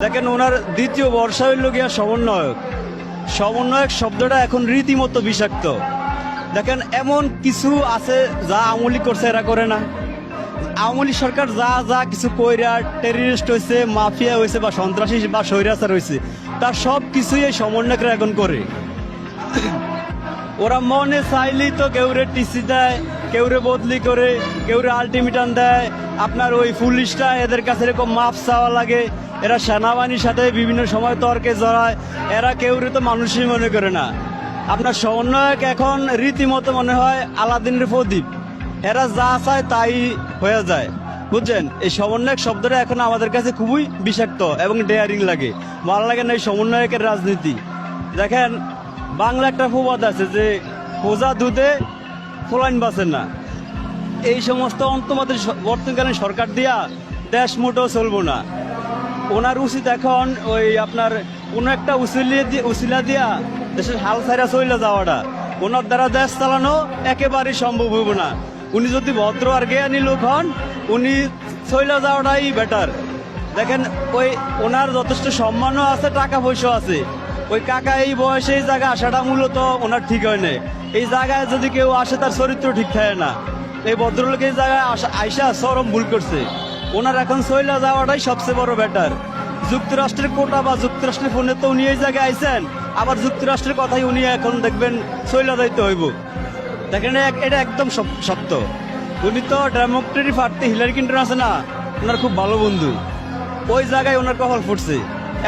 দেখেন ওনার দ্বিতীয় বর্ষা হইল গিয়া সমন্বয়ক। সমন্বয়ক শব্দটা এখন রীতিমতো বিষাক্ত। দেখেন এমন কিছু আছে যা আমলি করছে এরা করে না। আওয়ামী সরকার যা যা কিছু কইরা টেররিস্ট হয়েছে, মাফিয়া হয়েছে বা সন্ত্রাসী বা স্বৈরাচার হয়েছে, তার সব কিছুই এই সমন্বয়করা এখন করে। ওরা মনে চাইলেই তো কেউরে টিসি দেয়, কেউরে বদলি করে, কেউরে আলটিমেটাম দেয়। আপনার ওই পুলিশটা এদের কাছে এরকম মাপ চাওয়া লাগে। এরা সেনাবাহিনীর সাথে বিভিন্ন সময় তর্কে জড়ায়। এরা কেউরে তো মানুষই মনে করে না। আপনার সমন্বয়ক এখন রীতিমতো মনে হয় আলাদিনের প্রদীপ। এরা যা চায় তাই হয়ে যায়, বুঝছেন। এই সমন্বয়ক শব্দটা এখন আমাদের কাছে খুবই বিষাক্ত এবং ডেয়ারিং লাগে। ভালো লাগে না এই সমন্বয়কের রাজনীতি। দেখেন বাংলা একটা প্রবাদ আছে যে খোঁজা দুধে ফোলাইন বাঁচে না। এই সমস্ত অন্তর্মাদের বর্তমানকালীন সরকার দিয়া দেশ মোটেও চলবো না। ওনার উচিত এখন ওই আপনার কোনো একটা উসিলা দিয়া দেশের হাল ছাইরা চলে যাওয়াটা। ওনার দ্বারা দেশ চালানো একেবারেই সম্ভব হইব না। উনি যদি ভদ্র আর জ্ঞানী লোক হন, উনি চলে যাওয়াটাই বেটার। দেখেন ওই ওনার যথেষ্ট সম্মানও আছে, টাকা পয়সা আছে। ওই কাকা এই বয়সে এই জায়গায় আসাটা মূলত ওনার ঠিক হয় না। এই জায়গায় যদি কেউ আসে তার চরিত্র ঠিক থাকে না। এই ভদ্রলোক এই জায়গায় আইসা চরম ভুল করছে। ওনার এখন চলে যাওয়াটাই সবচেয়ে বড় বেটার। যুক্তরাষ্ট্রের কোটা বা যুক্তরাষ্ট্রের ফোনে তো উনি এই জায়গায় আইসেন, আবার যুক্তরাষ্ট্রের কথাই উনি এখন দেখবেন চলে যাইতে হইব। দেখেন এটা একদম সত্য। উনি তো ডেমোক্রেটিক পার্টি হিলারি ক্লিন্টন আছে না, ওনার খুব ভালো বন্ধু। ওই জায়গায় ওনার কপাল ফুটছে।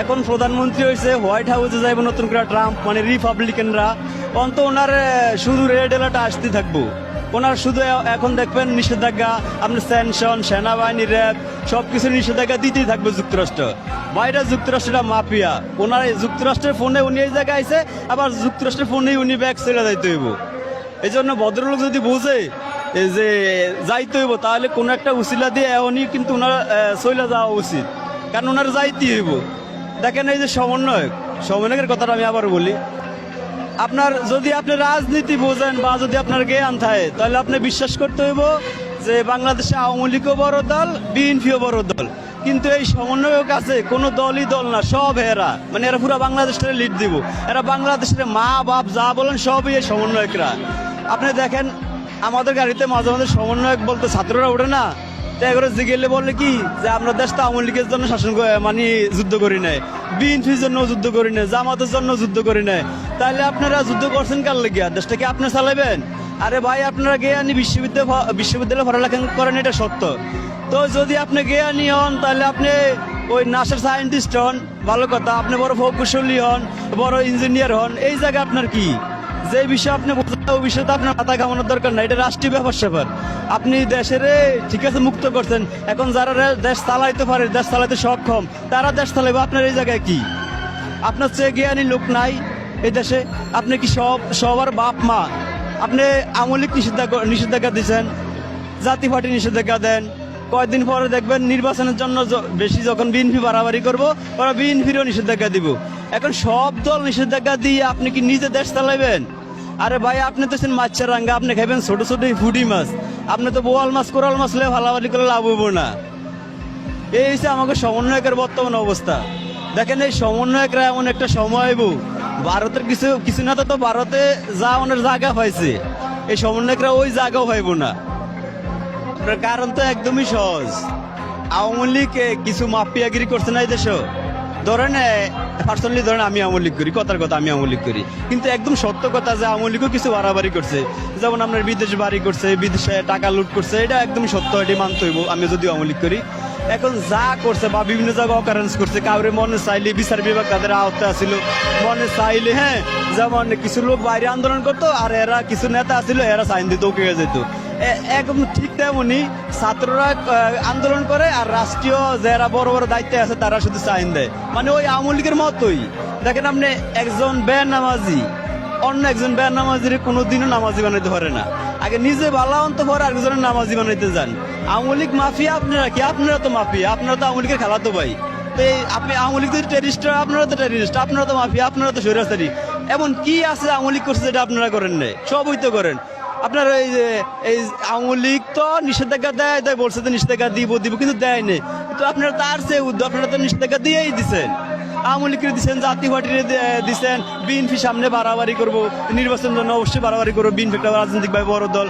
এখন প্রধানমন্ত্রী হয়েছে, হোয়াইট হাউসে যাইব নতুন করে ট্রাম্প, মানে রিপাবলিকানরা। অন্ত ওনার শুধু রেড এলার্ট আসতে থাকবো। ওনার শুধু এখন দেখবেন নিষেধাজ্ঞা, আপনার স্যাংশন, সেনাবাহিনী, র্যাব সবকিছু নিষেধাজ্ঞা দিতেই থাকবে যুক্তরাষ্ট্র। বাইরে যুক্তরাষ্ট্রটা মাফিয়া। ওনার যুক্তরাষ্ট্রের ফোনে উনি এই জায়গায় আইসে, আবার যুক্তরাষ্ট্রের ফোনেই উনি ব্যাগ চলে যাইতে হইব। এই জন্য ভদ্রলোক যদি বোঝে যে যাইতে হইব, তাহলে কোনো একটা উসিলা দিয়ে উনি কিন্তু ওনার চলে যাওয়া উচিত, কারণ ওনার যাইতে হইব। দেখেন এই যে সমন্বয়কের কথাটা আমি আবার বলি, আপনার যদি আপনি রাজনীতি বোঝেন বা যদি আপনার জ্ঞান থাকে, তাহলে আপনি বিশ্বাস করতে হইব যে বাংলাদেশে আওয়ামী লীগও বড় দল, বিএনপিও বড় দল। কিন্তু এই সমন্বয়ক আছে কোনো দলই দল না, সব এরা, মানে এরা পুরো বাংলাদেশটারে লিড দিব। এরা বাংলাদেশের মা বাপ যা বলেন সবই এই সমন্বয়করা। আপনি দেখেন আমাদের গাড়িতে মাঝে মাঝে সমন্বয়ক বলতে ছাত্ররা ওঠে না, এগুলো জিগেলে বলে কি যে আমরা দেশটা আওয়ামী লীগের জন্য শাসন মানে যুদ্ধ করি নাই, বিএনপির জন্য যুদ্ধ করি নাই, জামাতের জন্য যুদ্ধ করি নাই। তাহলে আপনারা যুদ্ধ করছেন কার লেগিয়া? দেশটাকে আপনি চালাবেন? আরে ভাই, আপনারা জ্ঞানী বিশ্ববিদ্যালয়ে পড়ালেখা করেন, এটা সত্য। তো যদি আপনি জ্ঞানী হন, তাহলে আপনি ওই নাসার সায়েন্টিস্ট হন, ভালো কথা। আপনি বড় প্রকৌশলী হন, বড় ইঞ্জিনিয়ার হন, এই জায়গায় আপনার কি? যে বিষয় আপনি বোঝেন ওই বিষয়টা আপনার মাথা ঘামানোর দরকার নাই। এটা রাষ্ট্রীয় ব্যাপার। আপনি দেশের ঠিক আছে মুক্ত করছেন, এখন যারা দেশ চালাইতে পারে, দেশ চালাইতে সক্ষম, তারা দেশ চালাইবে। আপনার এই জায়গায় কি? আপনার চেয়ে জ্ঞানী লোক নাই এই দেশে? আপনি কি সবার বাপ মা? আপনি আওয়ামী লীগ নিষেধাজ্ঞা দিচ্ছেন, জাতীয় পার্টি নিষেধাজ্ঞা দেন। কয়েকদিন পরে দেখবেন নির্বাচনের জন্য বেশি যখন বিএনপি বাড়াবাড়ি করবো, ওরা বিএনপিরও নিষেধাজ্ঞা দিব। এখন সব দল নিষেধাজ্ঞা দিয়ে আপনি কি নিজে দেশ চালাইবেন? আরে ভাই, আপনি তো মাছের রাঙ্গা, আপনি খাইবেন ছোট ছোট ফুটি মাছ। আপনি তো বোয়াল মাছ, কোরাল মাছ লে ভালাবালি করে লাভ হইব না। এই হচ্ছে আমাকে সমন্বয়কের বর্তমান অবস্থা। দেখেন এই সমন্বয়করা এমন একটা সময় হইব, ভারতের কিছু না তো ভারতে যা ওনার জায়গা পাইছে, এই সমন্বয়করা ওই জায়গাও পাইব না। কারণ তো একদমই সহজ। আওয়ামী লীগ কিছু মাফিয়াগিরি করছে না এই দেশে। ধরেন পার্সোনালি ধরেন আমি আওয়ামী লীগ করি, কথার কথা আমি আওয়ামী লীগ করি, কিন্তু একদম সত্য কথা যে আওয়ামী লীগও কিছু বাড়াবাড়ি করছে। যেমন আপনার বিদেশ বাড়ি করছে, বিদেশে টাকা লুট করছে, এটা একদমই সত্য, এটি মানতে হইব আমি যদি আওয়ামী লীগ করি। এখন যা করছে বা বিভিন্ন জায়গায় অকারেন্স করছে, কাউরে মনে চাইলে বিচার বিভাগ তাদের আওতায় আসিল, মনে চাইলে যেমন কিছু লোক বাইরে আন্দোলন করতো, আর এরা কিছু নেতা আসিল, এরা সাইন দিত, ওকে যেত। একদম ঠিক তেমনি ছাত্ররা আন্দোলন করে, আর রাষ্ট্রীয় যারা বড় বড় দায়িত্বে আছে তারা শুধু সাইন দেয়, মানে ওই আওয়ামী লীগের মতোই। দেখেন আপনি একজন বেনামাজি অন্য একজন বেনামাজির কোনোদিনও নামাজি বানাইতে পারে না। আগে নিজে ভালো অন্ত পরে আরেকজনের নামাজি বানাইতে যান। আওয়ামী লীগ মাফিয়া, আপনারা কি? আপনারা তো মাফিয়া, আপনারা তো আওয়ামী লীগের খালাতো ভাই। তো আপনি আওয়ামী লীগ যদি টেরিস্ট, আপনারা তো টেরিস্ট, আপনারা তো মাফিয়া, আপনারা তো স্বৈরাচারী। এমন কি আছে আওয়ামী লীগ করছে যেটা আপনারা করেন নাই? সবই তো করেন। আপনার এই আওয়ামী লীগ তো নিষেধাজ্ঞা দেয় বলছে তো নিষেধাজ্ঞা দিব, কিন্তু দেয় নেই। তো তো আপনারা তার চেয়ে উদ্যোগ, আপনারা তো নিষেধাজ্ঞা দিয়েই দিচ্ছেন। আওয়ামী লীগকে দিচ্ছেন, জাতীয় পার্টিকে দিচ্ছেন, বিএনপি সামনে বাড়াবাড়ি করবো, নির্বাচনের জন্য অবশ্যই বাড়াবাড়ি করবো, বিএনপি একটা রাজনৈতিকভাবে বড় দল।